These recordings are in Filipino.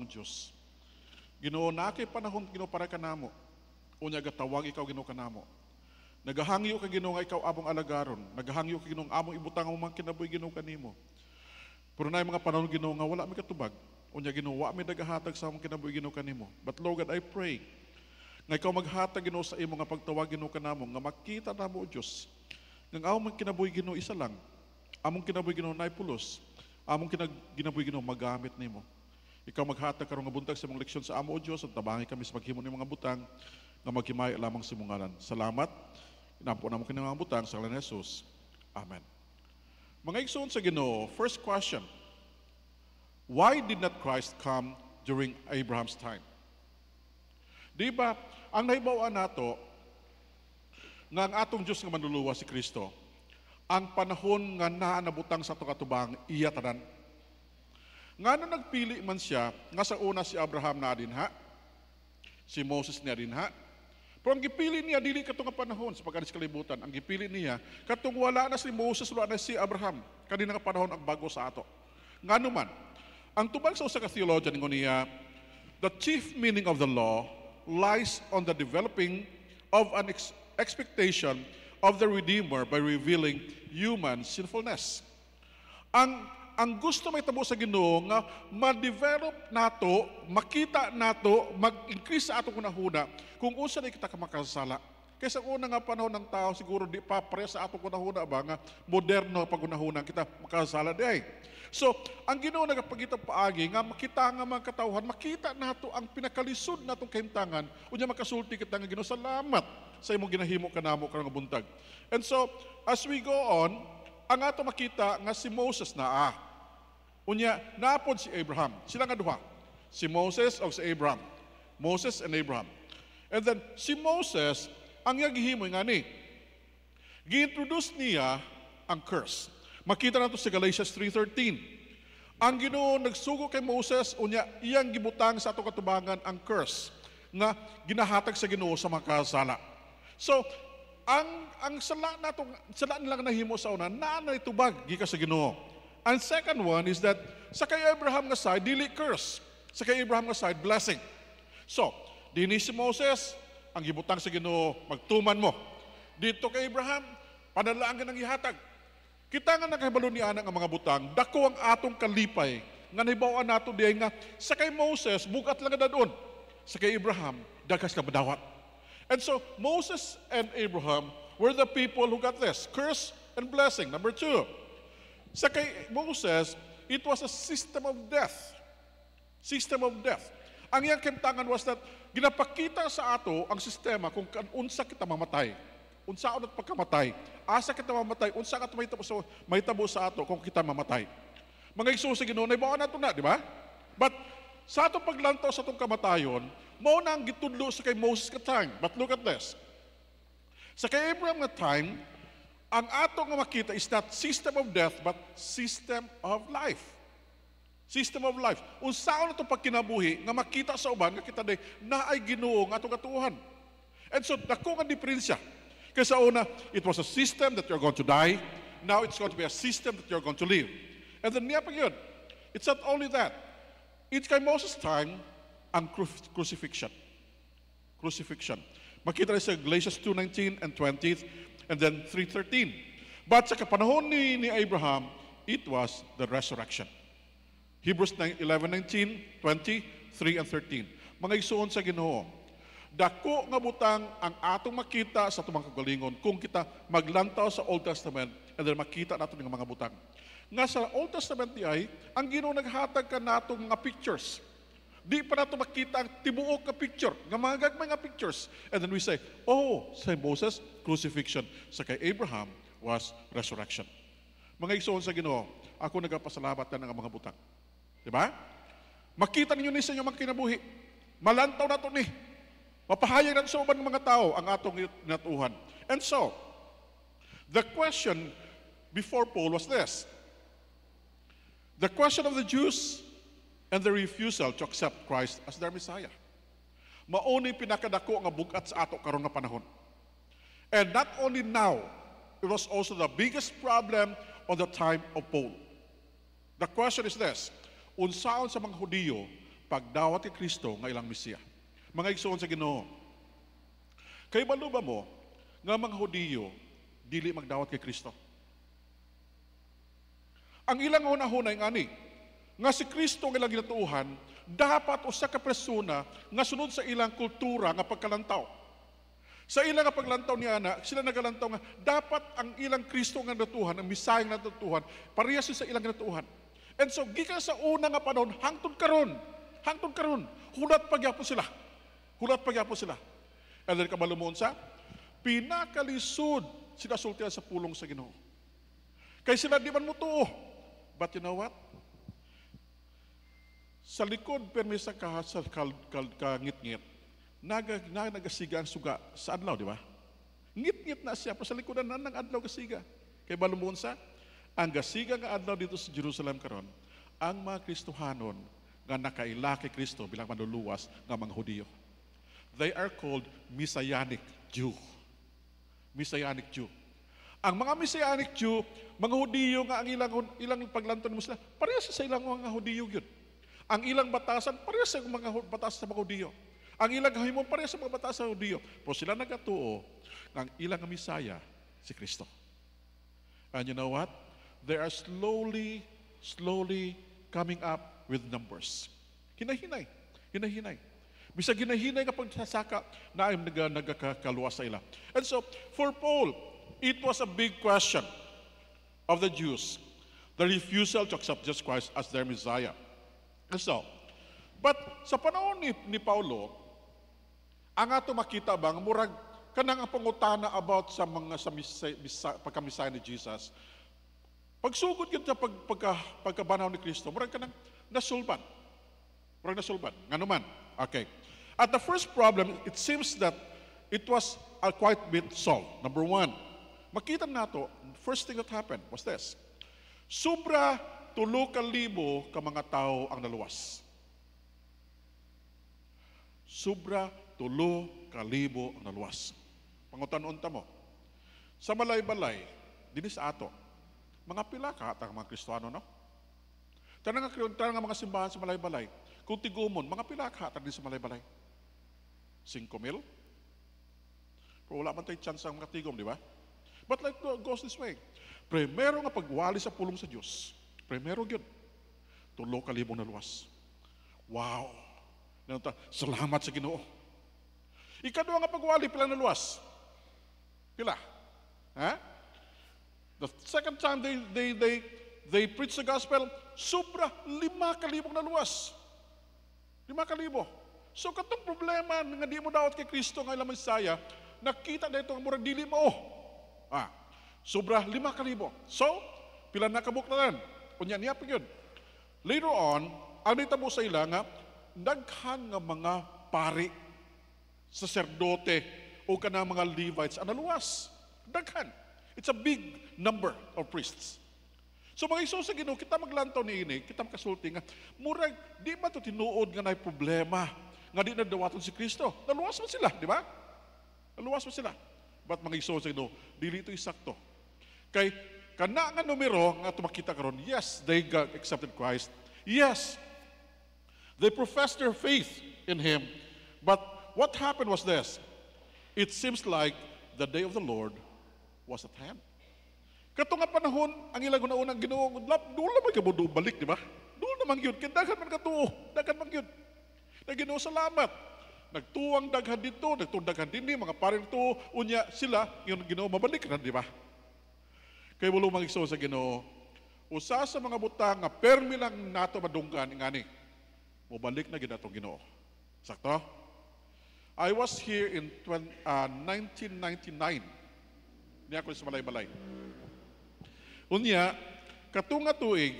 among Diyos. Ginoo, na kay panahon Ginoo para kanamo. Unya gatawag ikaw Ginoo kanamo. Nagahangyo ka Ginoo nga ikaw among alagaron. Nagahangyo ka Ginoo among ibutang ang mga kinabuhi Ginoo kanimo. Pero na mga panahon Ginoo nga wala mi katubag. Unya Ginoo, wa mi nagahatag sa among kinabuhi Ginoo kanimo. But Lord God, I pray nga ikaw maghatag Ginoo sa imo nga pagtawag Ginoo kanamo nga makita namo o Dios nga among kinabuhi Ginoo isa lang. Among kinabuhi Ginoo nay pulos. Among kinabuhi Ginoo magamit nimo. Ikaw maghatag karon nga buntag sa mga leksyon sa amo o Dios at tabangi kami sa paghimo ni mga butang nga maghimay lamang sa imong ngalan. Salamat. Inampo namo kini mga butang sa ngalan ni Jesus. Amen. Mga igsoon sa Ginoo, first question. Why did not Christ come during Abraham's time? Di ba, ang nahibawan nato nga ang atong Diyos nga manluluwa si Kristo, ang panahon nga naanabutang sa itong katubang iya tanan. Nga na nagpili man siya, nga sa una si Abraham na din ha, si Moses niya din ha, pero ang gipili niya, dili katong panahon sa pagkanis kalibutan, ang gipili niya, katong wala na si Moses, wala na si Abraham, kanina nga panahon ang bago sa ato. Nga naman, ang tubag sa usa ka theologian ngo niya, the chief meaning of the law lies on the developing of an expectation of the Redeemer by revealing human sinfulness. Ang gusto may tabo sa Ginoo nga ma-develop nato, makita nato, mag-increase sa ato kunahuna kung unsa na kita ka makasala. Kaysa una nga panahon ng tao siguro di pa pare sa ato kunahuna ba nga moderno pagunahuna kita makasala di ay. So, ang Ginoo nagapagita paagi nga makita nga mga katawhan, makita nato ang pinakalisod natong kahimtangan, unya makasulti kita nga Ginoo, salamat sa imong ginahimo kanamo karong buntag. And so, as we go on, ang ato makita nga si Moses na unya naapod si Abraham. Sila nga duha. Si Moses o si Abraham. Moses and Abraham. And then si Moses ang iya gihimo nga ni. Gi-introduce niya ang curse. Makita nato sa Galatians 3:13. Ang Ginoo nagsugo kay Moses unya iyang gibutang sa ato katubangan ang curse nga ginahatag sa Ginoo sa mga kasala. So ang sala nilang nahimo sa una naa na itubag gikan sa Ginoo. And second one is that sa kay Abraham nga side, dili curse. Sa kay Abraham nga side, blessing. So, dinis si Moses, ang gibutang sa Ginoo, magtuman mo. Dito kay Abraham, panalaan ka ng ihatag. Kita nga nakahibalo ni Ana nga mga butang, dako ang atong kalipay, nga nahibawaan nato diay nga, sa kay Moses, bugat lang na doon. Sa kay Abraham, dagas ka madawat. And so, Moses and Abraham were the people who got this, curse and blessing. Number 2, sa kay Moses, it was a system of death. System of death. Ang iyang kimtangan was that ginapakita sa ato ang sistema kung unsa kita mamatay. Unsaon at pagkamatay. Asa kita mamatay, unsa ka mahitabo sa ato kung kita mamatay. Mga igsoon sa Ginoo, naibawan nato na, di ba? But sa atong paglantaw sa atong kamatayon, mao na ang gitudlo sa kay Moses ka time. But look at this. Sa kay Abraham nga time, ang ato nga makita is not system of death, but system of life. System of life. Unsaon nato pagkinabuhi nga makita sa uban nga kita day naay Ginoo nga atong katuohan. And so dako nga diferensya. Kaysa una, it was a system that you're going to die. Now it's going to be a system that you're going to live. And then niya pa yun. It's not only that. It's kay Moses' time ang crucifixion. Crucifixion. Makita rin sa Galatians 2:19 and 20. And then 3:13. But sa kapanahon ni Abraham, it was the resurrection. Hebrews 11:19, 20, 3 and 13. Mga igsoon sa Ginoo, dako nga butang ang atong makita sa atong mga kagalingon kung kita maglantaw sa Old Testament and then makita nato ng mga butang. Nga sa Old Testament ay ang Ginoo naghatag ka natong mga pictures. Di pa nato makita ang tibuok nga picture, nga mga gagmay nga pictures. And then we say, oh, sa Moses, crucifixion. Sa kay Abraham was resurrection. Mga igsoon sa Ginoo, ako nagapasalamat na ng mga butang. Diba? Makita ninyo ni sa inyong mga kinabuhi. Malantaw na ito ni. Mapahayag na sa uban ng mga tao ang atong natuhan. And so, the question before Paul was this. The question of the Jews and the refusal to accept Christ as their Messiah. Mauni pinakadako nga bugat sa ato karon nga panahon. And not only now, it was also the biggest problem on the time of Paul. The question is this, unsaon sa mga Hudiyo pagdawat kay Kristo nga ilang Mesiya. Mga igsoon sa Ginoo, kay balo ba mo nga mga Hudiyo dili magdawat kay Kristo? Ang ilang hunahunay ngani nga si Kristo nga ilang ginatuuhan dapat usa ka persona nga sunod sa ilang kultura nga pagkalantaw. Sa ilang nga paglantaw ni ana, sila nagalantaw nga dapat ang ilang Kristo nga natuhan, ang Misaya nga natuhan, parehas sa ilang natuhan. And so gikan sa una nga panahon hangtod karon, hulat pagyapon sila. Hulat pagyapon sila. And then kabalumon sa pinakalisod sila sultihan sa pulong sa Ginoo. Kay sila di man mutuo. But you know what? Sa likod permisa ka sa kangit-ngit, nagasiga ang suga sa adlaw, di ba? Ngit-ngit na siya, pa sa likodan na ng adlaw gasiga. Kay balumon sa, ang gasiga nga adlaw dito sa Jerusalem karon, ang mga Kristohanon nga nakaila kay Kristo bilang manluluwas nga mga Hudiyo. They are called Messianic Jew. Messianic Jew. Ang mga Messianic Jew, mga Hudiyo nga ang ilang paglanton mo sila, parehas sa ilang mga Hudiyo yun. Ang ilang batasan, parehas sa mga batasan sa mga Hudiyo. Ang ilang himon, parehas sa mga batasan sa Hudiyo. Pero sila nagatuo ng ilang Misaya, si Kristo. And you know what? They are slowly coming up with numbers. Hinahinay. Bisa ginahinay nga pagsasaka na ay nagkakaluwas sa ila. And so, for Paul, it was a big question of the Jews, the refusal to accept Jesus Christ as their Messiah. And so, but sa panahon ni Paulo, ang ato makita bang murag kanang ang pangutana about sa mga pagkamisaya ni Jesus, pagsugod yun sa pagkabanaw ni Kristo, murag kanang nasulban. Nga naman. Okay. At the first problem, it seems that it was a quite bit solved. Number one, makita nato, first thing that happened was this. Sobra 3,000 ka mga tao ang naluwas. Sobra 3,000 ang naluwas. Pangutan-unta mo. Sa balay-balay, dili sa ato, mga pila ka ang mga Kristiyano, no? Tanang nga mga simbahan sa balay-balay, kung tigumon, mga pila ka din sa balay-balay? 5,000? Pero wala man tayo chance ang mga tigom, di ba? But like goes this way. Primero nga pagwali sa pulong sa Diyos. Primero yun. 3,000 na luwas. Wow! Salamat sa Ginoo. Ikadua nga pagwali, pila na luwas? Pila? Ha? The second time they preach the gospel, sobra 5,000 na luwas. 5,000. So katong problema nga di mo daot kay Kristo nga ilang Mesaya, nakita na ito ang murag dili mo. Sobra 5,000. So, pila na kabuktanan. Unya niya pa yun. Later on, ang nitabo sa ila nga, daghan nga mga pari, saserdote, o kana mga Levites, ang naluwas. Daghan. It's a big number of priests. So mga iso sa Ginoo, kita maglantaw ni ini, kita makasulti nga, murag, di ba ito tinuod nga na problema, nga di nadawaton si Kristo. Naluwas man sila, di ba? Naluwas man sila. But mga iso sa Ginoo, dili ito isakto. Kay, kana nga numero nga tumakita karon, yes, they accepted Christ. Yes, they professed their faith in Him. But what happened was this. It seems like the day of the Lord was at hand. Kato nga panahon, ang ilang unang Ginoo, doon naman ka mo balik, di ba? Doon naman yun. Dagan man katuo. Dagan man yun. Na Ginoo, salamat. Nagtuwang daghan dito, nagtuwang daghan din, mga paring to, unya sila, yung Ginoo, mabalik na, di ba? Kaya wala mag-iso sa Ginoo, usa sa mga butang nga permi lang nato madunggan, ngani, mabalik na ginatong Ginoo. Sakto? I was here in 1999. Niya ako sa balay-balay. Unya, katunga tuig,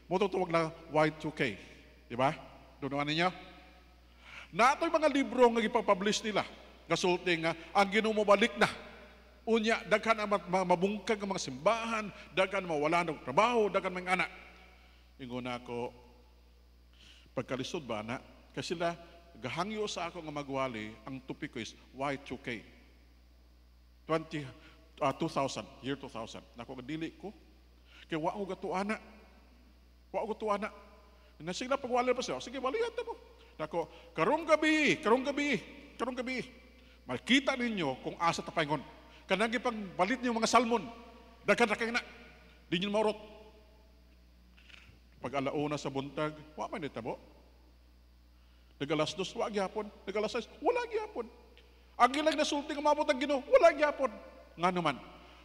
mo tutuwag na Y2K. Di ba? Doon ninyo? Na ito'y mga libro nga ipapublish nila. Kasulti nga, ang Ginoo mo balik na. Unya, daghan ang mabungkag ang mga simbahan, daghan mawala ng trabaho, daghan mga anak. Ingon ako, pagkalisod ba na? Kasi sila, gahangyo sa ako nga magwali, ang tupik ko is Y2K. 2000, year 2000. Nako dili ko. Kaya wa ko gatuana. Na sila pagwala pa siya, sige, walihan mo. Nako, karong gabi, makita ninyo kung asa tapayngon. Kanang ipang balit niyo mga salmon, daghan-daghan na, di nyo maurot. Pag alauna sa buntag, wa man itabo. Nag-alas 2, wa gyapon. Nag-alas 6, wala gyapon. Ang ilang nasulti nga mabot ang Ginoo, wala gyapon. Nga naman,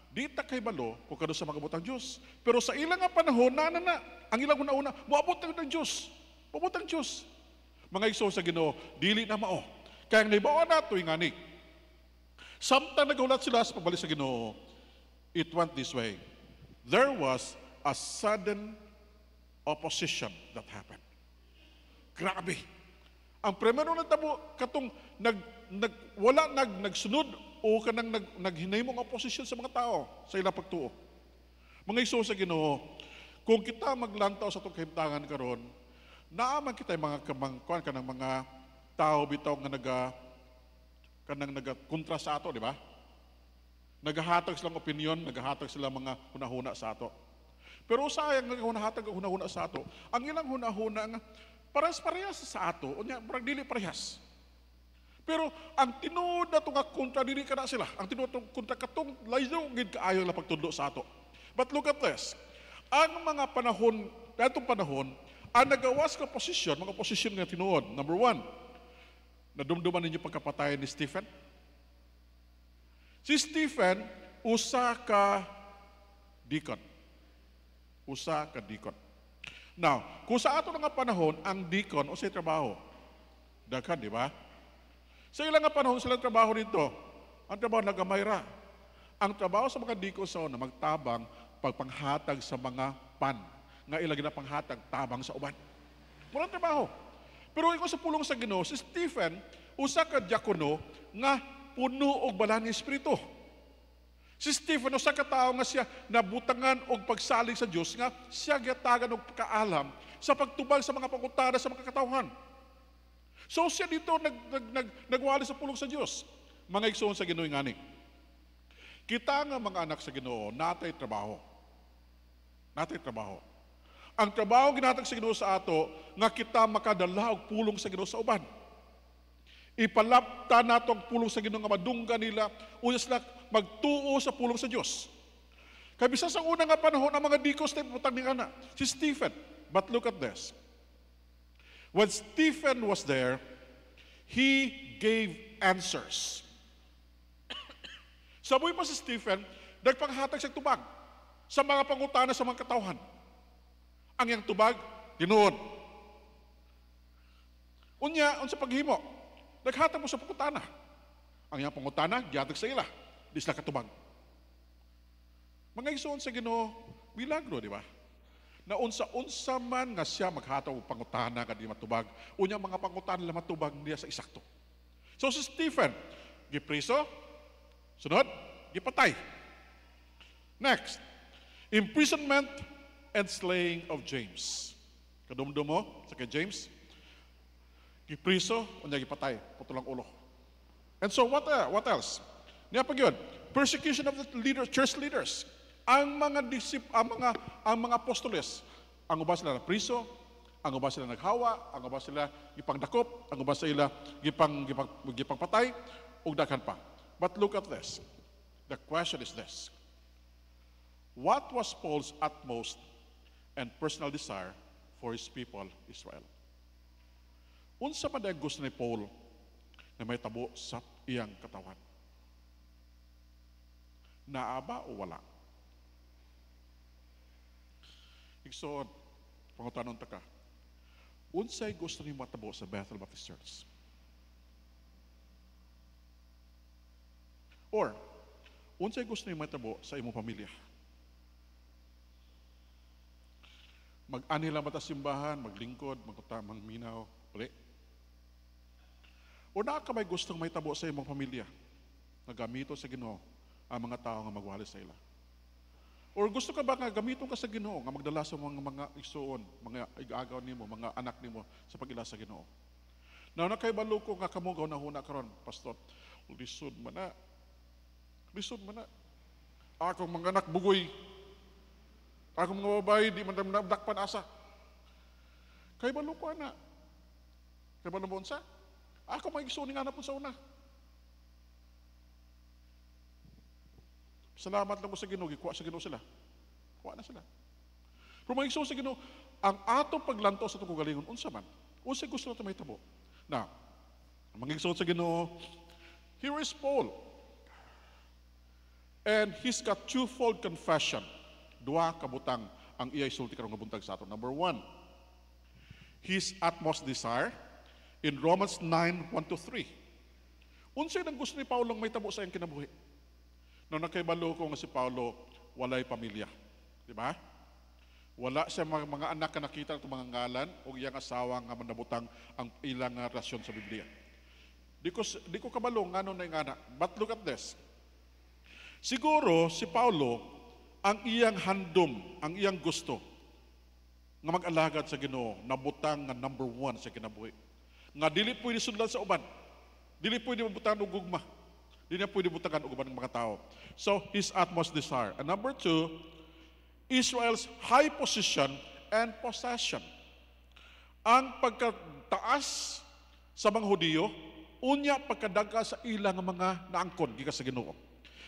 di ta kay balo kung kado sa mga butang Diyos. Pero sa ilang nga panahon, na, ang ilang una-una, maabot ng Diyos. Maabot ang Diyos. Mga igsoon sa Ginoo, dili na mao. Kaya ang naibawa nato yung ngani. Samtang nagulat sila sa pagbalik sa Ginoo, it went this way. There was a sudden opposition that happened. Grabe. Ang primero na tabo, katong nagsunod o kanang naghinay mong opposition sa mga tao sa ilang pagtuo. Mga igsoon sa Ginoo, kung kita maglantaw sa itong kahimtangan karon, naaman kita yung mga kamangkuan kanang mga tao bitaw nga nagakontra sa ato, di ba? Nagahatag silang opinion, nagahatag silang mga hunahuna sa ato. Pero sayang nagahatag hunahuna sa ato, ang ilang hunahuna nga parehas sa ato, unya murag dili parehas. Pero ang tinuod na nga kontra dili kana sila. Ang tinuod kontra katong layo gid kaayo la pagtudlo sa ato. But look at this. Ang mga panahon, datong panahon, ang nagawas ka posisyon, mga posisyon nga tinuod. Number 1, nadumduman ninyo pagkapatay ni Stephen. Si Stephen, usa ka deacon. Usa ka deacon. Now, kung sa ato nga panahon, ang deacon, usay trabaho. Daghan, di ba? Sa ilang nga panahon silang trabaho dito, ang trabaho nagamayra. Ang trabaho sa mga deacon sa una, magtabang, pagpanghatag sa mga pan, nga ilagi na panghatag, tabang sa uban. Murang trabaho. Pero ikaw sa pulong sa Ginoo, si Stephen, usa ka diakono nga puno og bala ni Espiritu. Si Stephen, usa ka tawo nga siya nabutangan og pagsalig sa Dios nga siya gyatagan og kaalam sa pagtubag sa mga pangutana sa mga katawhan. So siya dito nagwali sa pulong sa Dios. Mga igsoon sa Ginoo ngani. Kita nga mga anak sa Ginoo, natay trabaho. Natay trabaho. Ang trabaho ginatag sa Ginoo sa ato nga kita makadala og pulong sa Ginoo sa uban. Ipalapta nato ang pulong sa Ginoo nga madunggan nila unya sila magtuo sa pulong sa Dios. Kay bisan sa una nga panahon ang mga dikos tay butang ni ana si Stephen. But look at this. When Stephen was there, he gave answers. Saboy pa si Stephen, nagpanghatag sa tubag sa mga pangutana sa mga katawhan. Ang yang tubag, tinuod. Unya, unsa paghimo, naghatag mo sa pangutana. Ang yang pangutana, gihatag sa ila, di sila katubag. Mga igsoon sa Ginoo, milagro, di ba? Na unsa man nga siya maghatag og pangutana nga di matubag, unya mga pangutana la matubag niya sa isakto. So si Stephen, gipriso, sunod, gipatay. Next, imprisonment and slaying of James. Kadumdum mo sa kay James, gipriso, unya gipatay, putulang ulo. And so what else? Niya pag yun, persecution of the church leaders. Ang mga apostoles, ang uba sila na priso, ang uba sila naghawa, ang uba sila gipangdakop, ang uba sila gipangpatay, ug daghan pa. But look at this. The question is this. What was Paul's utmost and personal desire for his people, Israel? Unsa man ang gusto ni Paul na may tabo sa iyang katawan? Naaba o wala? Igsoon, pangutanon ta ka. Unsay gusto ni matabo sa Bethel Baptist Church? Or, unsay gusto ni matabo sa imong pamilya? Mag-ani lang mata simbahan, maglingkod, magminaw, uli? O naa ka may gustong may tabo sa imong pamilya? Nagamito sa Ginoo ang mga tao nga magwali sa ila? Or gusto ka ba nga gamiton ka sa Ginoo nga magdala sa mga igsoon, mga igagaw nimo, mga anak nimo sa pag-ila sa Ginoo? Now na kay balo ko nga kamo gaw nahuna karon, pastor. Lisod man na. Lisod man na. Akong mga anak bugoy. Akong mga babae di man dakpan asa. Kay balo ko na. Kay balo mo unsa? Ako may igsoon nga na po sa una. Salamat lang mo sa Ginoo, gikuha sa Ginoo sila. Kuha na sila. Pero may igsoon sa Ginoo, ang atong paglantaw sa itong kagalingon, unsa man? Unsa gusto natin may tabo? Now, ang mga igsoon sa Ginoo, here is Paul. And he's got twofold confession. Dua kabutang ang iyay sulti karong buntag sa ato. Number one, his utmost desire in Romans 9:1-3. Unsay nang gusto ni Paulo may tabo sa iyang kinabuhi? Nung nakaibalo ko nga si Paulo, walay pamilya. Di ba? Wala siya mga anak na nakita ng mga ngalan o iyang asawa nga manabutang ang ilang rasyon sa Biblia. Di ko kabalo nga nun na yung anak. But look at this. Siguro si Paulo, ang iyang handom, ang iyang gusto, nga mag-alagad sa Ginoo, nabutang nga number one sa kinabuhi. Nga dili pwede sudlan sa uban. Dili pwede mabutangan og gugma. Dili na pwede butangan og uban ng mga tao. So, his utmost desire. And number two, Israel's high position and possession. Ang pagkataas sa mga Hudiyo, unya pagkadaga sa ilang mga naangkon gikan sa Ginoo.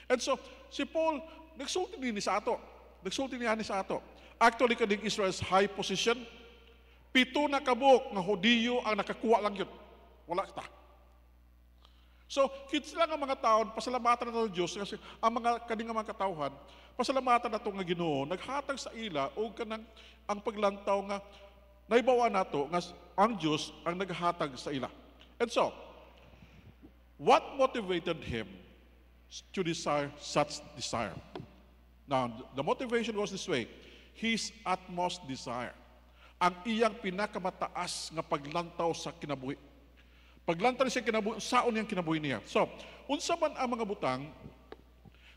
And so, si Paul, nagsulti ni sa ato. Nagsulti niya ni sa ato. Actually, kaning Israel's high position, 7 na kabuk nga Hudiyo ang nakakuha lang yun. Wala kita. So, kids lang ang mga taon, pasalamatan na ito ng Diyos, kasi ang mga kaning mga katawhan, pasalamatan na ito nga Ginoo, naghatag sa ila, o kanang ang paglantaw nga, naibawa na ito, nga ang Diyos ang naghatag sa ila. And so, what motivated him to desire such desire? Now, the motivation was this way, his utmost desire. Ang iyang pinakamataas nga paglantaw sa kinabuhi. Paglantaw siya kinabuhi, saon niyang kinabuhi niya. So, unsa man ang mga butang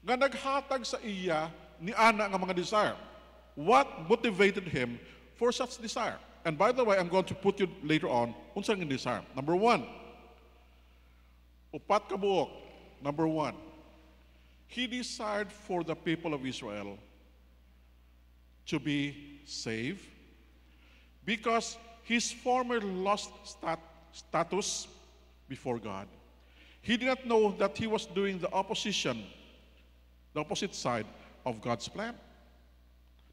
nga naghatag sa iya ni ana nga mga desire? What motivated him for such desire? And by the way, I'm going to put you later on, unsa nga desire? Number one, upat ka buok. Number one, he desired for the people of Israel to be saved because his former lost status before God. He did not know that he was doing the opposite side of God's plan.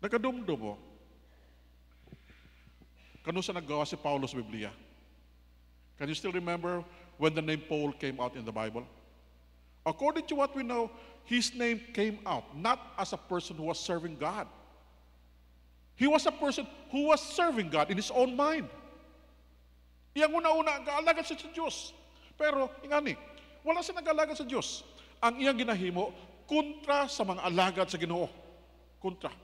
Nakadumdum mo. Kano sa naggawa si Paulo sa Biblia? Can you still remember when the name Paul came out in the Bible? According to what we know, his name came out not as a person who was serving God. He was a person who was serving God in his own mind. Iyang una-una, nag-aalagad siya sa Diyos. Pero, ingani, wala siya nag-aalagad sa Diyos. Ang iyang ginahimo, kontra sa mga alagad sa Ginoo. Kontra.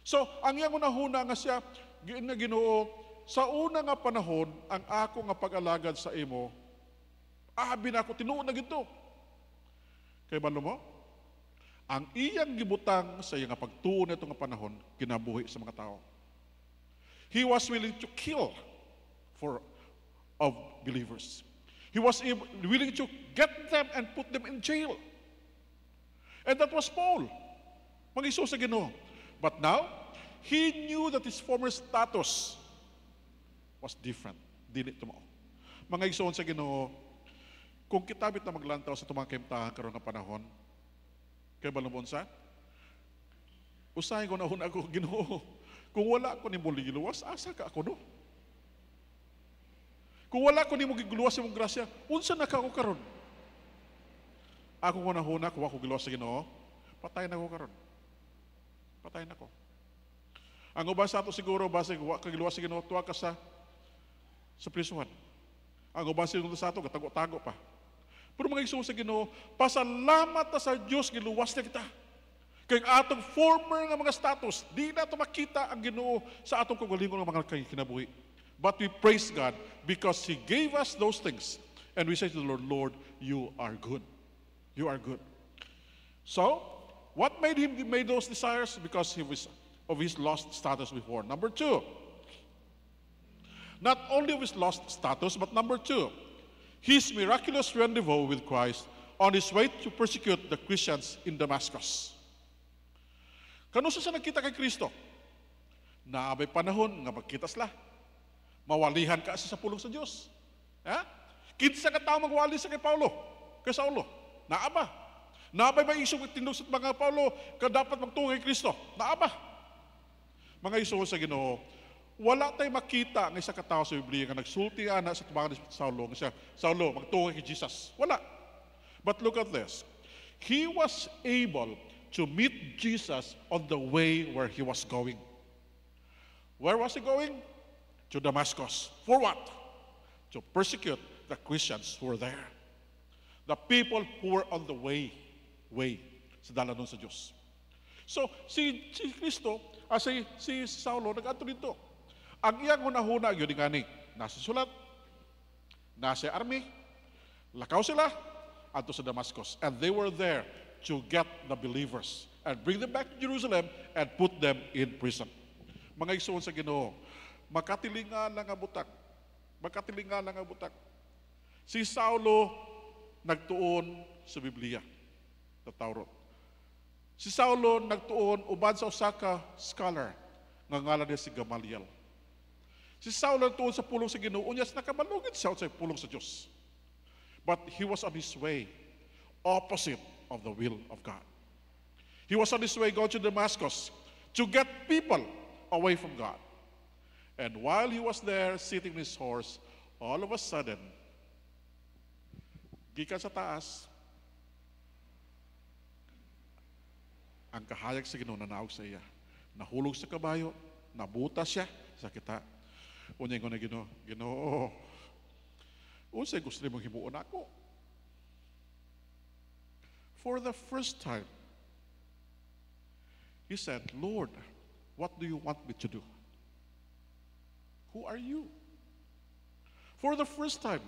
So, ang iyang una-una nga siya, Ginoo, sa una nga panahon, ang ako nga pag-alagad sa imo, abi na ako, tinuon na ginto. Kaya balo mo? Ang iyang gibutang sa iyang pagtuon nito nga panahon, kinabuhi sa mga tao. He was willing to kill of believers. He was willing to get them and put them in jail. And that was Paul. Mag-iso sa Ginoo. But now, he knew that his former status was different. Dili ito mo. Mga igsoon sa Ginoo, kung kitabit na maglantaw sa tumang kaimtahan karon nga panahon, kay balong sa usahay ko na hun ako, Ginoo. Kung wala ko ni mo giluwas, asa ka ako no? Kung wala ko ni mo giluwas imong grasya, unsa na ka ako karon? Ako ko na huna, kung ako giluwas sa Ginoo, patay na ko karon. Patay na ko. Ang uban sa ato siguro, basig wa ka giluwas sa Ginoo, tuwa ka sa prisuhan. Ang uban sa ato, gatago-tago pa. Pero mga igsoon sa Ginoo, pasalamat ta sa Dios giluwas na kita. Kay atong former nga mga status, di na ito makita ang Ginoo sa atong kagalingon nga mga kinabuhi. But we praise God because He gave us those things. And we say to the Lord, Lord, you are good. You are good. So, what made him make those desires? Because he was of his lost status before. Number two, not only of his lost status, but number two, his miraculous rendezvous with Christ on his way to persecute the Christians in Damascus. Kano sa nagkita kay Kristo? Naabay panahon nga magkita sila. Mawalihan ka sa pulong sa Dios. Ha? Kinsa ka tao magwali sa kay Paulo, kay Saulo? Naaba. Naabay ba isog tindog sa mga Paulo ka dapat magtuo kay Kristo? Naaba. Mga isuon sa Ginoo, wala tay makita ng isa ka tao sa Biblia nga nagsulti ana sa tubangan ni Saulo, nga siya, Saulo, magtuo kay Jesus. Wala. But look at this. He was able to meet Jesus on the way where he was going. Where was he going? To Damascus. For what? To persecute the Christians who were there. The people who were on the way sa dalanon sa Diyos. So, si Kristo, si Saulo, nag-ato dito. Ang iyang hunahuna, yun nga ni, nasa sulat, nasa army, lakaw sila, ato sa Damascus. And they were there to get the believers and bring them back to Jerusalem and put them in prison. Mga isuon sa Ginoo, makatilinga lang ang butak. Makatilinga lang ang butak. Si Saulo nagtuon sa Biblia, sa Taurat. Si Saulo nagtuon uban sa usa ka scholar nga ngalan niya si Gamaliel. Si Saulo nagtuon sa pulong sa Ginoo, unyas nakamalugid siya sa pulong sa Dios. But he was on his way opposite of the will of God. He was on his way going to Damascus to get people away from God. And while he was there sitting on his horse, all of a sudden, gikan sa taas, ang kahayag sa Ginoo nanawag sa iya. Nahulog sa kabayo, nabutas siya sa kita. Unya ko na Ginoo, unsay gusto nimong himuon ako? For the first time, he said, Lord, what do you want me to do? Who are you? For the first time,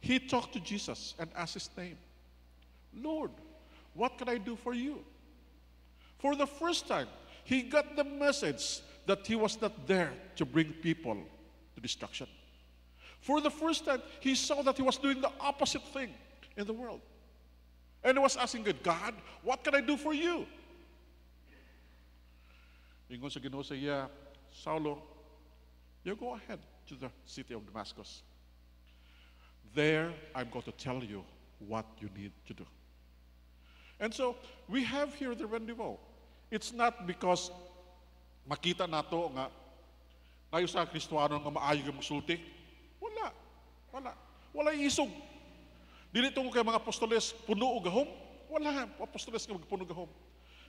he talked to Jesus and asked his name. Lord, what can I do for you? For the first time, he got the message that he was not there to bring people to destruction. For the first time, he saw that he was doing the opposite thing in the world. And he was asking God, what can I do for you? Ingon sa Ginoo sa iya, Saulo, you go ahead to the city of Damascus. There, I'm going to tell you what you need to do. And so, we have here the rendezvous. It's not because makita nato nga ngayon sa Kristoano nga maayo nga magsulti. Wala. Wala. Wala isog. Dili tungo kay mga apostoles puno og gahom. Wala apostoles nga magpuno gahom.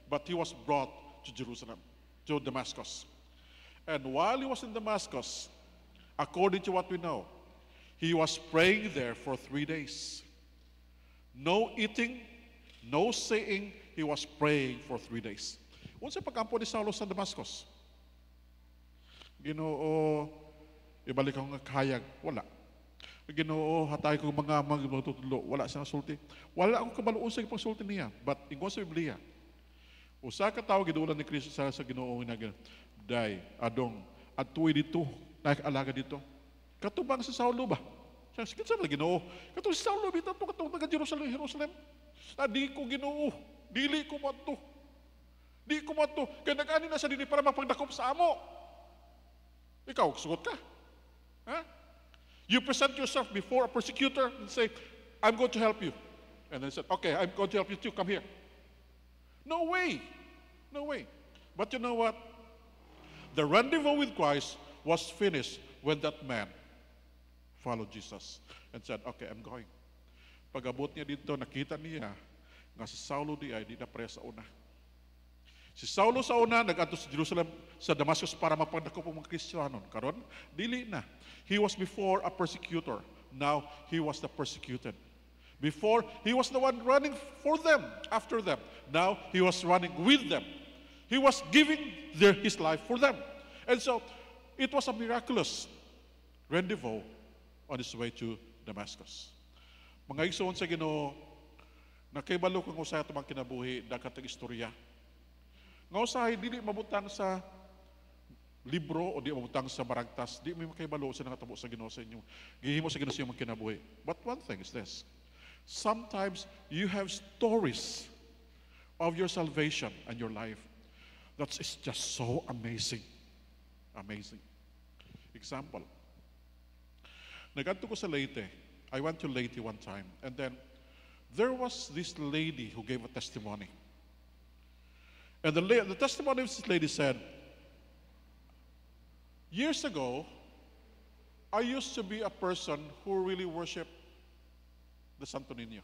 But he was brought to Jerusalem, to Damascus. And while he was in Damascus, according to what we know, he was praying there for 3 days. No eating, no saying, he was praying for 3 days. Unsa pagkampo ni Saulo sa Damascus? Ginoo, ibalik ako nga kahayag. Wala. Ginoo, hatay ko mga magtutulo. Wala siyang sulti. Wala akong kabaluon sa pagsulti niya. But ingon sa Biblia, usa ka tawo gidulan ni Kristo sa Ginoo nga day, adong, at tuwi dito, nakikalaga dito. Katubang sa Saulo ba? Sige sa Ginoo. Katubang si Saulo, bitan to, katubang taga Jerusalem. Di ko Ginoo. Dili ko mato. Di ko mato. Kaya nag-ani na sa dini para mapagdakop sa amo. Ikaw, sugot ka. Ha? You present yourself before a persecutor and say, I'm going to help you. And then said, okay, I'm going to help you too. Come here. No way. No way. But you know what? The rendezvous with Christ was finished when that man followed Jesus and said, okay, I'm going. Pag-abot niya dito, nakita niya nga si Saulo di ay di na pre sa una. Si Saulo sa una, nag-adto sa Jerusalem, sa Damascus para mapagdakop ang mga Kristiyano. Karon, dili na. He was before a persecutor. Now, he was the persecuted. Before, he was the one running for them, after them. Now, he was running with them. He was giving his life for them. And so, it was a miraculous rendezvous on his way to Damascus. Mga igsoon sa Ginoo, nakaibalo kang usahay tumang kinabuhi, dagatang istorya. Nga usahay, dili mabutang sa libro o di mabutang sa maragtas, di may makaibalo sa nakatabo sa Ginoo sa inyo. Gihimo sa Ginoo sa inyong kinabuhi. But one thing is this, sometimes you have stories of your salvation and your life that is just so amazing. Amazing. Example, Nagadto ko sa Leyte. I went to Leyte one time. And then, there was this lady who gave a testimony. And the testimony of this lady said, years ago, I used to be a person who really worshiped the Santo Niño.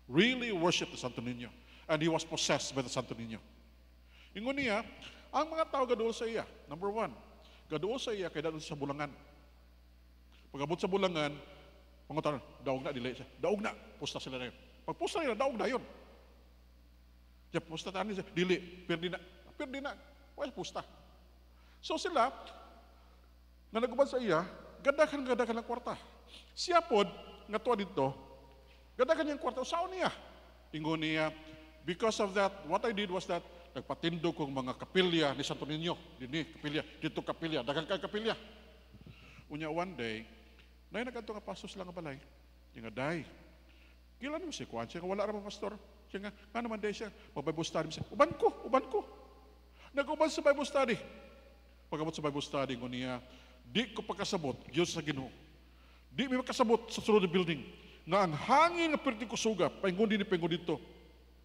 Really worshiped the Santo Niño. And he was possessed by the Santo Niño. Ingon niya, ang mga tao gaduol sa iya. Number one, gaduol sa iya kaya daog sa bulangan. Pag-abot sa bulangan, pangutan, daog na, dili siya. Daog na, pusta sila na yun. Pag pusta nila, daog na yun. Siya, pusta tanin siya, dili, perdi na, well, pusta. So sila, nga nagubad sa iya, gadakan ng kwarta. Siya pod, nga tuwa dito, gadakan niyang kwarta, usaon niya. Ingon niya, because of that, what I did was that, nagpatindog kong mga kapilya ni Santo Niño, dito kapilya, dagang kay kapilya. Unya one day, na nagkanto nga pastor sila nga balay. Yung nga, day, kailan mo si Kwan? Siya nga, wala ramang pastor. Siya nga naman day siya, mag-Bible study siya. Uban ko. Nag-uban sa Bible study. Pag-abot sa Bible study, ngun niya, di ko pagkasabot, Diyos sa Ginoo. Di may makasabot sa sunod na building. Nga ang hangin na perti ko suga, paingon dito.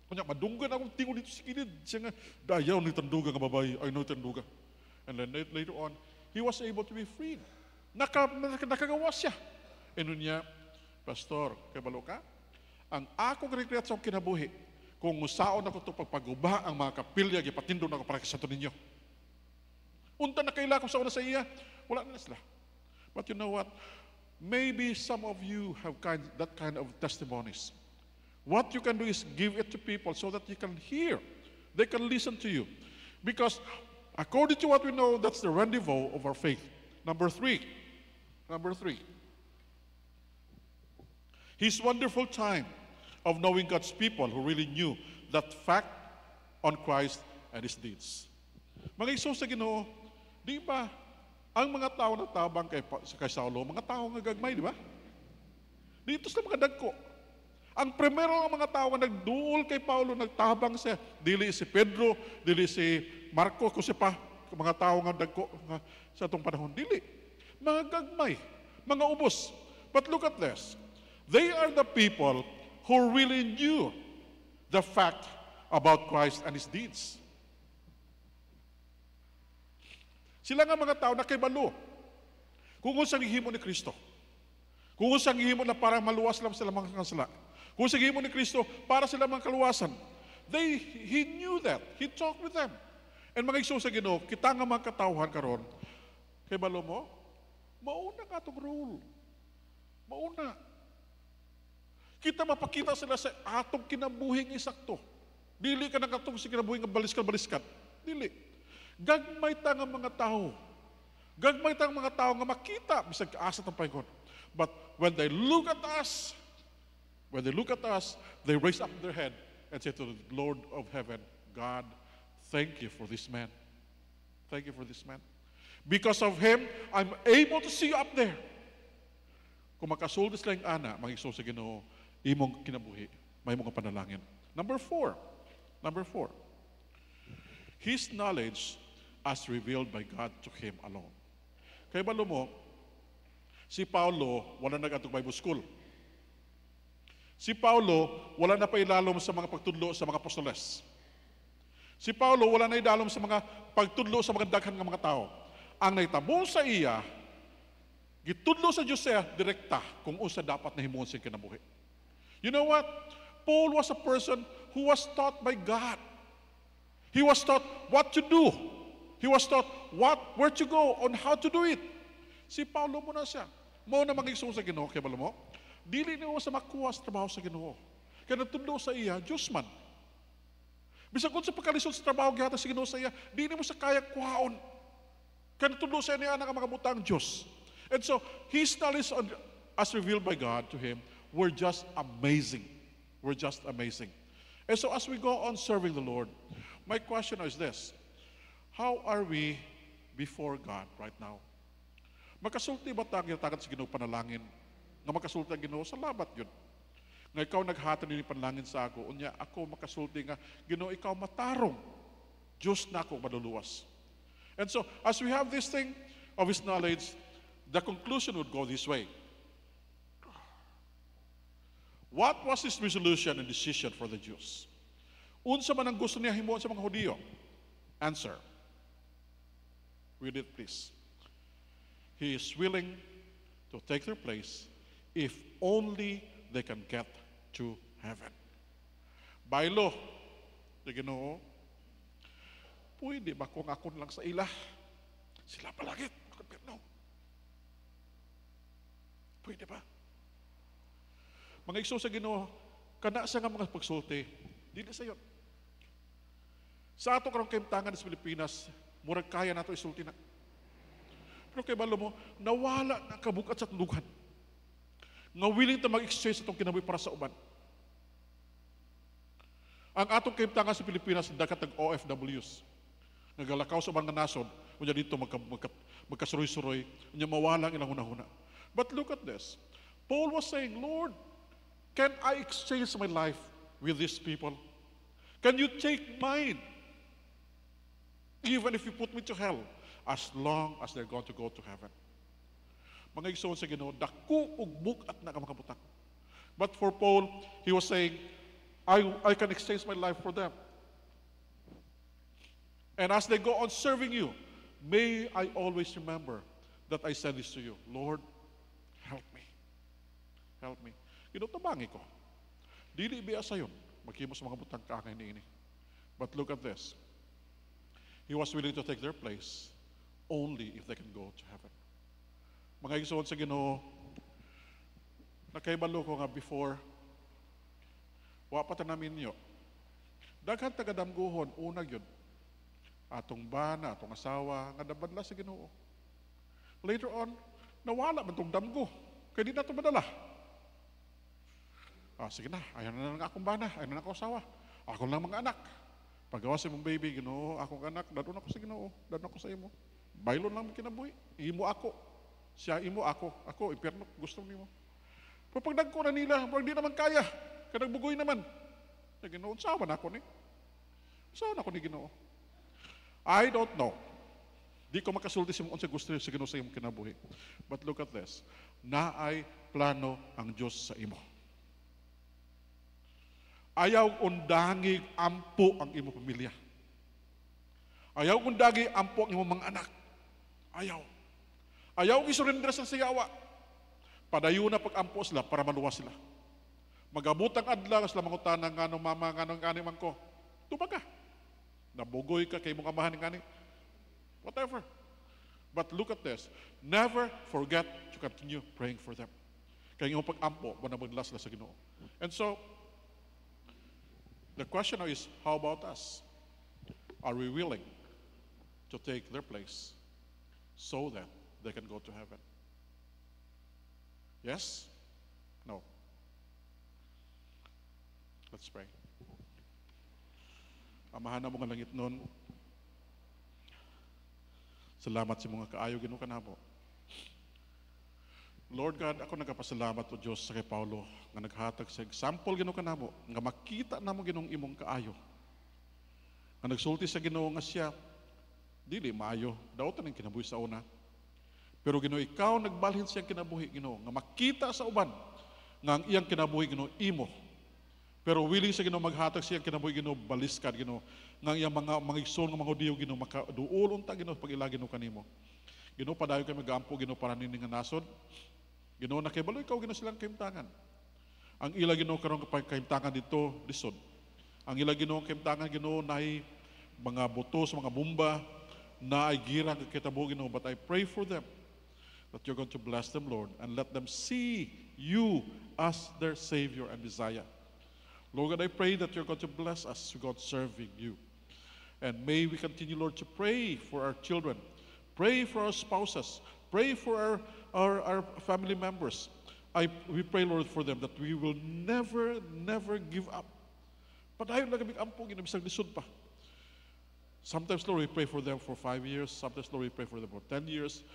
Kanya, madunggan akong tingol dito sa kilid. Siya nga, dayaw ni tanduga nga babae, ay no tanduga. And then later on, he was able to be freed. Nakagawas siya. E nun niya, Pastor, kay balo ka? Ang akong rekreasyong kinabuhi, kung usaon ako ito pagpaguba ang mga kapilya, gipatindog na ako para sa ninyo. Unta na kaila ko sa una sa iya, wala na sila. But you know what? Maybe some of you have that kind of testimonies. What you can do is give it to people so that you can hear. They can listen to you. Because according to what we know, that's the rendezvous of our faith. Number three. His wonderful time of knowing God's people who really knew that fact on Christ and His deeds. Mga Isus sa Ginoo, di ba ang mga tao na tabang kay Saulo, mga tao nga gagmay, di ba? Dito sa mga dagko. Ang primero ang mga tao nga nagduol kay Paulo, nagtabang siya. Dili si Pedro, dili si Marco, kung siya pa, mga tao nga dagko nga, sa itong panahon. Dili. Mga gagmay, mga ubos. But look at this. They are the people who really knew the fact about Christ and His deeds. Sila nga mga tao na kaybalo. Kung unsang ihimo ni Kristo. Kung unsang ihimo na para maluwas lang sila mga sala. Kung unsang ihimo ni Kristo para sila mga kaluwasan. He knew that. He talked with them. And mga Isus sa Ginoo, kita nga mga katawhan karon, kaybalo mo, mauna ka itong role. Mauna. Kita mapakita sila sa atong kinabuhing isakto. Dili ka na katong sa kinabuhing baliskat. Dili. Gagmay ta nga mga tao. Gagmay ta nga mga tao nga makita bisag kaasa ng Panginoon. But when they look at us, they raise up their head and say to the Lord of heaven, God, thank you for this man. Thank you for this man. Because of him, I'm able to see you up there. Kung makasuldes lang ana, mag-Isus sa Ginoo, imong kinabuhi, may mga panalangin. Number four. His knowledge as revealed by God to him alone. Kaya balo mo, si Paulo, wala nag-atong Bible school. Si Paulo, wala na pa ilalom sa mga pagtudlo sa mga apostoles. Si Paulo, wala na idalom sa mga pagtudlo sa mga daghan ng mga tao. Ang naitabo sa iya, gitudlo sa Diyos siya, direkta, kung usa dapat na himuon siyang kinabuhi. You know what? Paul was a person who was taught by God. He was taught what to do. He was taught where to go, on how to do it. Si Paulo mo na siya. Mo na mag-Isus sa Ginoo, kaya bala mo, dili niyo sa makuha sa trabaho sa Ginoo. Kaya natudlo sa iya, Diyos man. Bisag kung sa pagkalisod sa trabaho gihata sa Ginoo sa iya, dili mo sa kaya kuhaon. Kaya natudlo sa iya na mga butang Diyos. And so, his knowledge as revealed by God to him were just amazing. And so as we go on serving the Lord, my question is this: how are we before God right now? Makasulti ba tayo tagat sa Ginoo panalangin? Nga makasulti ang Ginoo sa labat yun. Nga ikaw naghatan ni panalangin sa ako, unya ako makasulti nga Ginoo ikaw matarong. Diyos na ako maluluwas. And so as we have this thing of His knowledge, the conclusion would go this way. What was his resolution and decision for the Jews? Unsa man ang gusto niya himuon sa mga Hudyo? Answer. Read it, please. He is willing to take their place if only they can get to heaven. Baylo, di Ginoo, pwede ba kung ako lang sa ila? Sila palagit, no. Pwede ba? Mga igsoon sa Ginoo, kana sa nga mga pagsulti, dili sa yon. Sa ato karong kaimtangan sa Pilipinas, murag kaya nato isulti na. Pero kay balo mo, nawala na kabukat sa tulugan. Nga willing ta mag-exchange itong kinabuhi para sa uban. Ang atong kaimtangan sa Pilipinas, dakat ng OFWs. Nagalakaw sa ubang nga nasod, unya dito magkasuroy-suroy, unya mawalang ilang hunahuna. But look at this. Paul was saying, Lord, can I exchange my life with these people? Can you take mine? Even if you put me to hell, as long as they're going to go to heaven. Mga igsoon sa Ginoo, dako ug bukat na ka makabutak. But for Paul, he was saying, I can exchange my life for them. And as they go on serving you, may I always remember that I said this to you, Lord, help me. Help me. Tabangi ko. Dili biya sa yun. Magkimo sa mga butang kaangay ni ini. But look at this. He was willing to take their place only if they can go to heaven. Mga igsoon sa Ginoo, nakaibalo ko nga before, wa pa namin nyo. Daghan tagadamguhon, unag yun. Atong bana, atong asawa, nga nabadla sa Ginoo. Later on, nawala man tong damgo. Kaya di na ito madala. Sige na, ayaw na lang akong bana, ayaw na akong asawa. Ako lang mga anak. Pagawa sa mong baby, Ginoo, akong anak, dadon ako sa Ginoo, dadon ako sa imo. Baylon lang kinabuhi. Imo ako. Siya imo ako. Ako, impyerno, gusto nimo. Pero pag nagko na nila, pag di naman kaya, kanagbugoy naman. Ginoo, saan na ako ni? Saan ako ni Ginoo? I don't know. Di ko makasulti sa mga gusto sa Ginoo sa imong kinabuhi. But look at this. Naay plano ang Diyos sa imo. Ayaw undangig ampo ang imo pamilya. Ayaw undangig ampo ang imo mga anak. Ayaw. Ayaw isurrender sa siyawa. Padayon na pag-ampo sila para maluwas sila. Magabutang adlaw sila mangutana ngano mama ngano ngani man ko. Tuba ka. Nabugoy ka kay mong amahan ngani. Whatever. But look at this. Never forget to continue praying for them. Kaya yung pag-ampo, manabaglas sila sa Ginoo. And so, the question now is, how about us? Are we willing to take their place so that they can go to heaven? Yes? No? Let's pray. Amahan na mga langit nun. Salamat sa mga kaayo Ginoo kanamo. Lord God, ako nagapasalamat o Diyos sa kay Paulo nga naghatag sa example Ginoo kanamo nga makita namo Ginoong imong kaayo. Nga nagsulti sa Ginoo nga siya dili maayo daw taning kinabuhi sa una. Pero Ginoo ikaw nagbalhin siyang kinabuhi Ginoo nga makita sa uban nga ang iyang kinabuhi Ginoo imo. Pero willing sa Ginoo maghatag siyang kinabuhi Ginoo baliskad Ginoo nga iyang mga igsoon nga mga Hudiyo Ginoo makaduol unta Ginoo pag ila Ginoo kanimo. Ginoo padayon kay magampo Ginoo para nini nga nasod. Ginoo nakibalo ikaw Ginoo silang kaimtangan. Ang ila Ginoo karon kaimtangan dito lisod. Ang ila Ginoo kaimtangan Ginoo naay mga buto sa mga bomba na ay girang kitabo Ginoo, but I pray for them that you're going to bless them Lord and let them see you as their Savior and Messiah. Lord God, I pray that you're going to bless us to God serving you. And may we continue, Lord, to pray for our children, pray for our spouses, pray for our family members. We pray, Lord, for them that we will never give up. But ayaw na kami ampong inabisang lisod pa. Sometimes, Lord, we pray for them for 5 years. Sometimes, Lord, we pray for them for 10 years.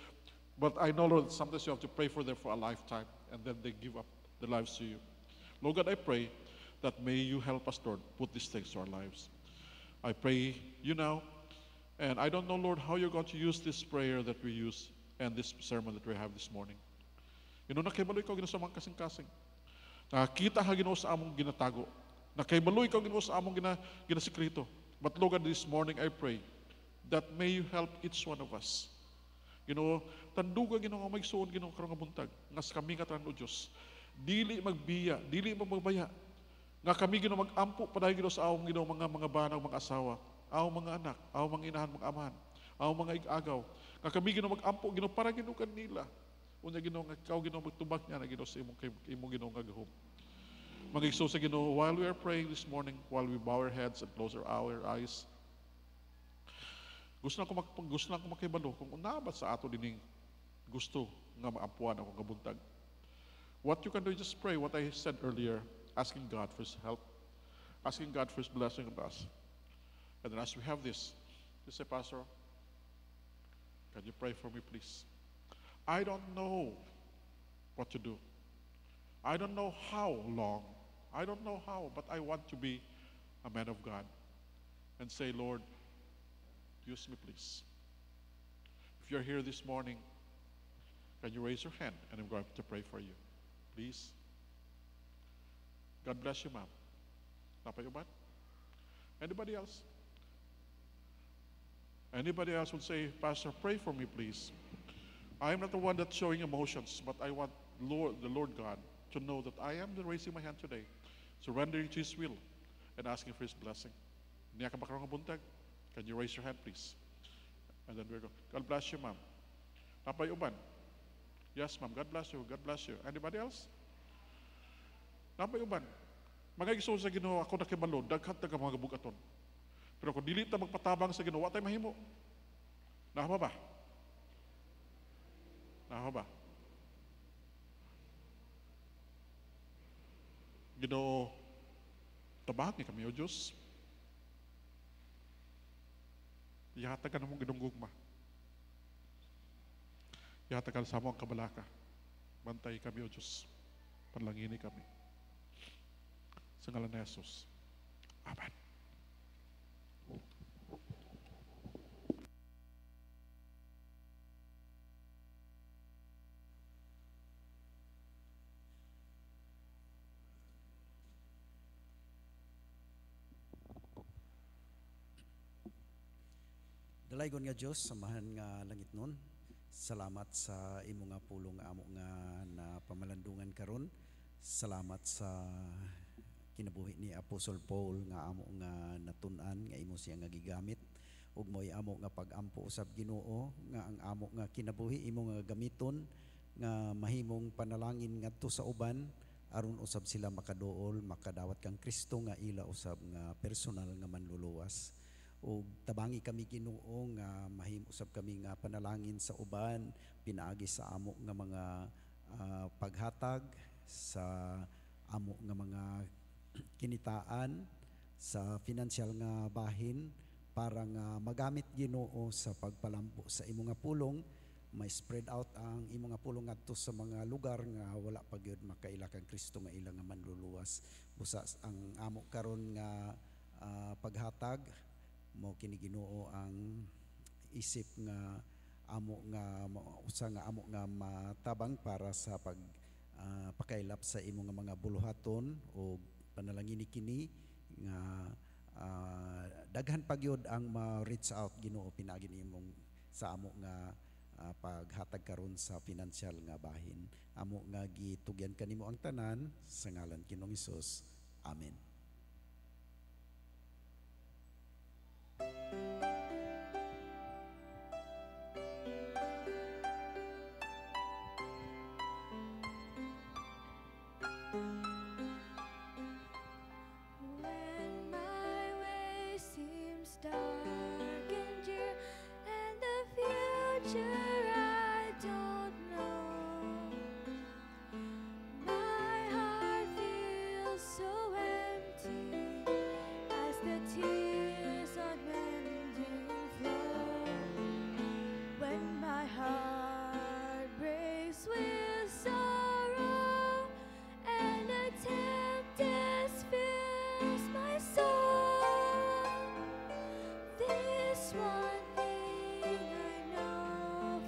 But I know, Lord, sometimes you have to pray for them for a lifetime, and then they give up their lives to you. Lord God, I pray that may you help us, Lord, put these things to our lives. I pray you now, and I don't know, Lord, how you're going to use this prayer that we use end this sermon that we have this morning. Nakahibalo ikaw Ginoo sa mga kasing-kasing. Nakakita ka Ginoo sa among ginatago. Nakahibalo ikaw Ginoo sa among ginasikreto. But Lord God, this morning I pray that may you help each one of us. Tanduga Ginoo nga magsuon Ginoo karong nga buntag. Ngas kami nga tanan o Dios. Dili magbiya, dili magbaya. Nga kami Ginoo magampo paday Ginoo sa among Ginoo mga banag, mga asawa, among mga anak, among mga inahan, mga amahan, among mga igagaw. Nga kami Ginoo magampo Ginoo para Ginoo kanila. Unya Ginoo nga ikaw Ginoo magtubag niya na Ginoo sa imong Ginoo nga gahom. Magigso sa Ginoo, while we are praying this morning, while we bow our heads and close our eyes, gusto na ko makibalo kung unabat sa ato dining gusto nga maampuan ako nga buntag. What you can do is just pray what I said earlier, asking God for His help, asking God for His blessing on us. And then as we have this, you say, Pastor, can you pray for me, please? I don't know what to do. I don't know how long. I don't know how, but I want to be a man of God and say, Lord, use me, please. If you're here this morning, can you raise your hand and I'm going to pray for you, please? God bless you, ma'am. Napayuban? Anybody else? Anybody else would say, Pastor, pray for me, please. I am not the one that's showing emotions, but I want the Lord God to know that I am raising my hand today, surrendering to His will and asking for His blessing. Niya ka ba karong buntag? Can you raise your hand, please? And then we're going. God bless you, ma'am. Napayuban? Yes, ma'am. God bless you. God bless you. Anybody else? Napayuban? Magagiso sa Ginoo ako nakibalo, daghat mga bugaton. Pero kung dili ta magpatabang sa Ginoo, wa tay mahimo. Nahaba ba? Nahaba ba? Ginoo, tabahan ni kami o Diyos. Ihatagan mong ginunggugma. Ihatagan sa mo ang kabalaka. Bantay kami o Diyos. Panlangini kami. Sa ngalan ni Jesus. Amen. Dalaygon nga Dios samahan nga langit nun. Salamat sa imo nga pulong amo nga na pamalandungan karon. Salamat sa kinabuhi ni Apostol Paul nga amo nga natun-an nga imo siya nga gigamit ug moy amo nga pag-ampo usab Ginoo nga ang amo nga kinabuhi imo nga gamiton nga mahimong panalangin ngadto sa uban aron usab sila makaduol makadawat kang Kristo nga ila usab nga personal nga manluluwas. O tabangi kami Ginoo nga mahim usab kami nga panalangin sa uban pinaagi sa amo nga mga paghatag sa amo nga mga kinitaan sa financial nga bahin para nga magamit Ginoo sa pagpalambo sa imo nga pulong may spread out ang imo nga pulong ngadto sa mga lugar nga wala pa gyud makaila kang Kristo nga ila nga manluluwas busa ang amo karon nga paghatag mo kini Ginoo ang isip nga amo nga usa nga amo nga matabang para sa pakailap sa imo nga mga buluhaton o panalangin kini nga daghan pagyod ang ma-reach out Ginoo pinagi nimong sa amo nga paghatag karon sa financial nga bahin amo nga gitugyan kanimo ang tanan sa ngalan Ginoong Hesus. Amen. One thing I know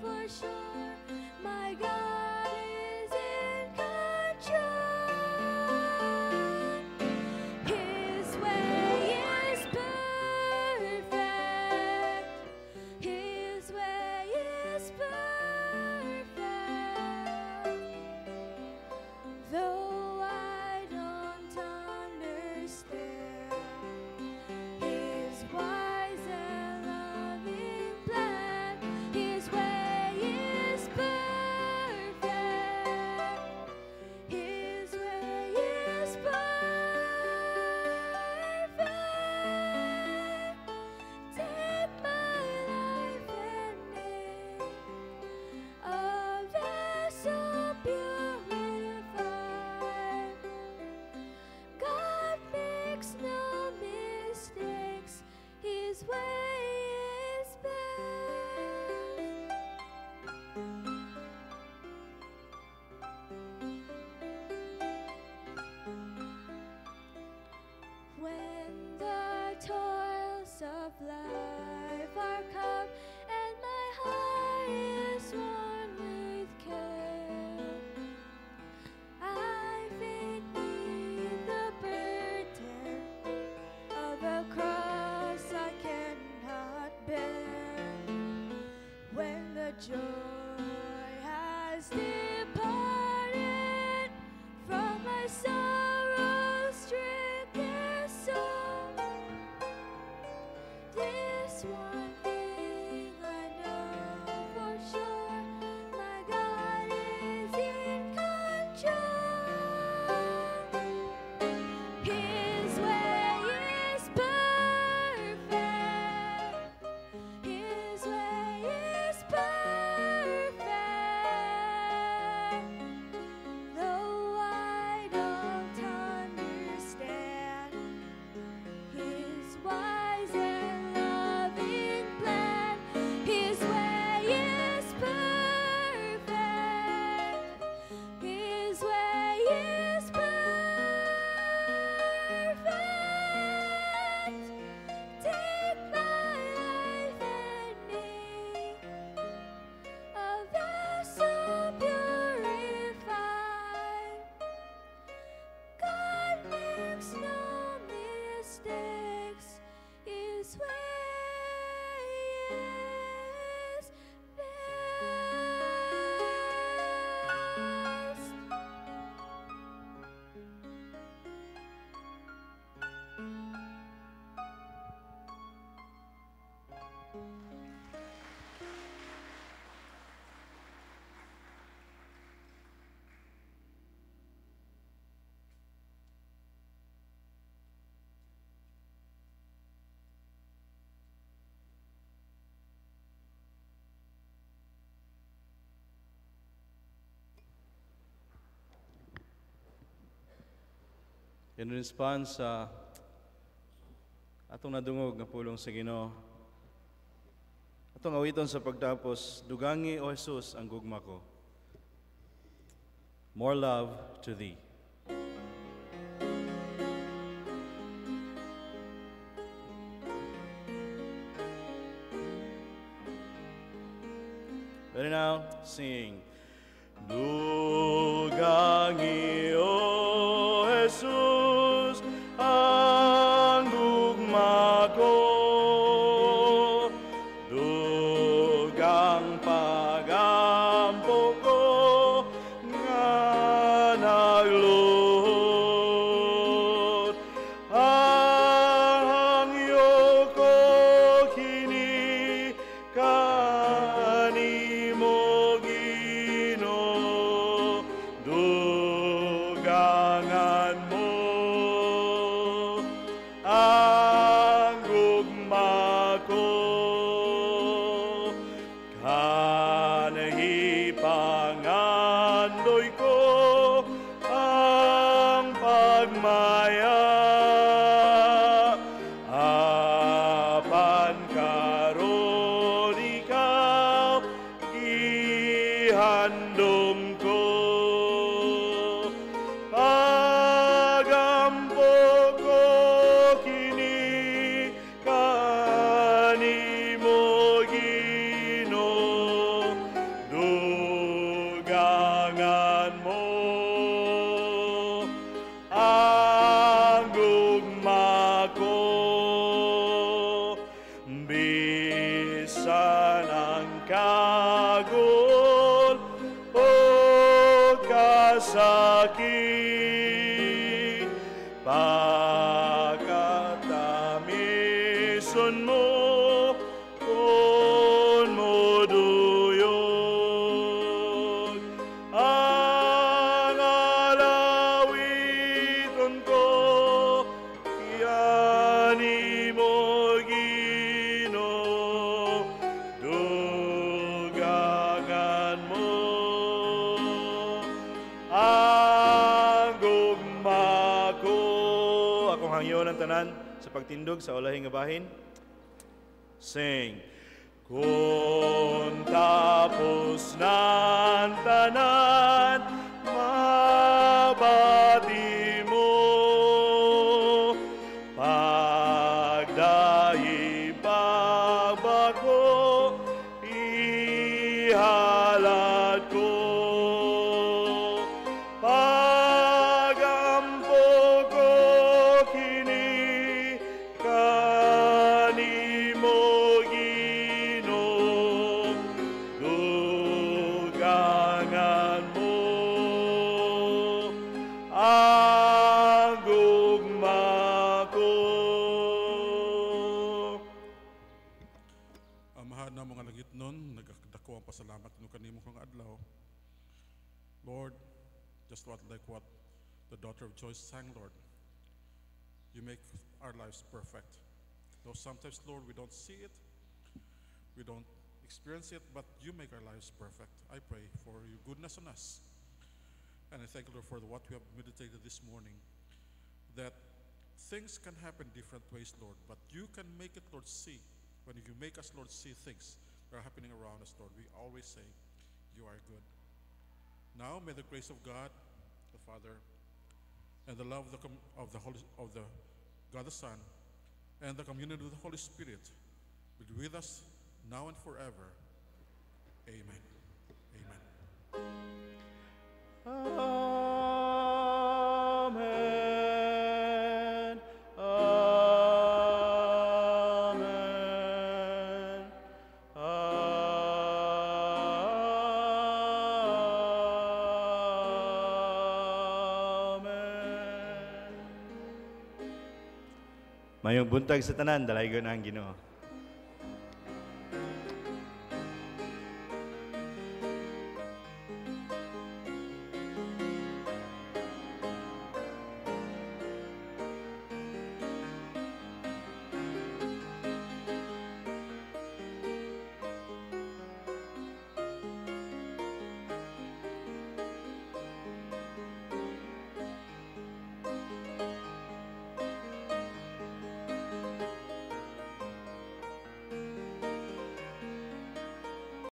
In response sa atong nadungog nga pulong sa Ginoo, atong awiton sa pagtapos, dugangi o Jesus ang gugma ko. More love to thee. Ready now? Sing. Dugangi o Jesus ang gugma ko, dugang pagampo ko nga nagluhod. Ang hangyo ko kini kanimo Ginoo, dugangan mo ang gugma ko. Kanhi pangandoy ko ang pagmaya, apan karon ikaw ihandom ko. Pagampo ko kini kanimo Ginoo, dugangan mo ang gugma ko. Bisan ang kagul o kasakit, pagkatamison mo kun mo duyog. Ang alawiton ko yanimo Ginoo, dugangan mo ang gugma ko. Akong hangyo ng tanan sa pagtindog sa ulahing nga bahin. Sing. Kung tapos ng tanan, mabati mo, pagdahi pagbako, ihalad ko. Pagampo ko kini kanimo Ginoo, dugangan mo ang gugma ko. Amahan na mga langit nun, nagdako ang pasalamat no kanimo kang adlaw. Lord, just like what the daughter of Joyce sang, Lord, you make our lives perfect. Though sometimes, Lord, we don't see it, we don't experience it, but you make our lives perfect. I pray for your goodness on us. And I thank you, Lord, for what we have meditated this morning, that things can happen different ways, Lord, but you can make it, Lord, see. When you make us, Lord, see things that are happening around us, Lord, we always say, you are good. Now, may the grace of God, the Father, and the love of the God the Son, and the communion of the Holy Spirit be with us now and forever. Amen. Amen. Amen. Amen. Amen. Mayong buntag sa tanan, dalaygon ang Ginoo.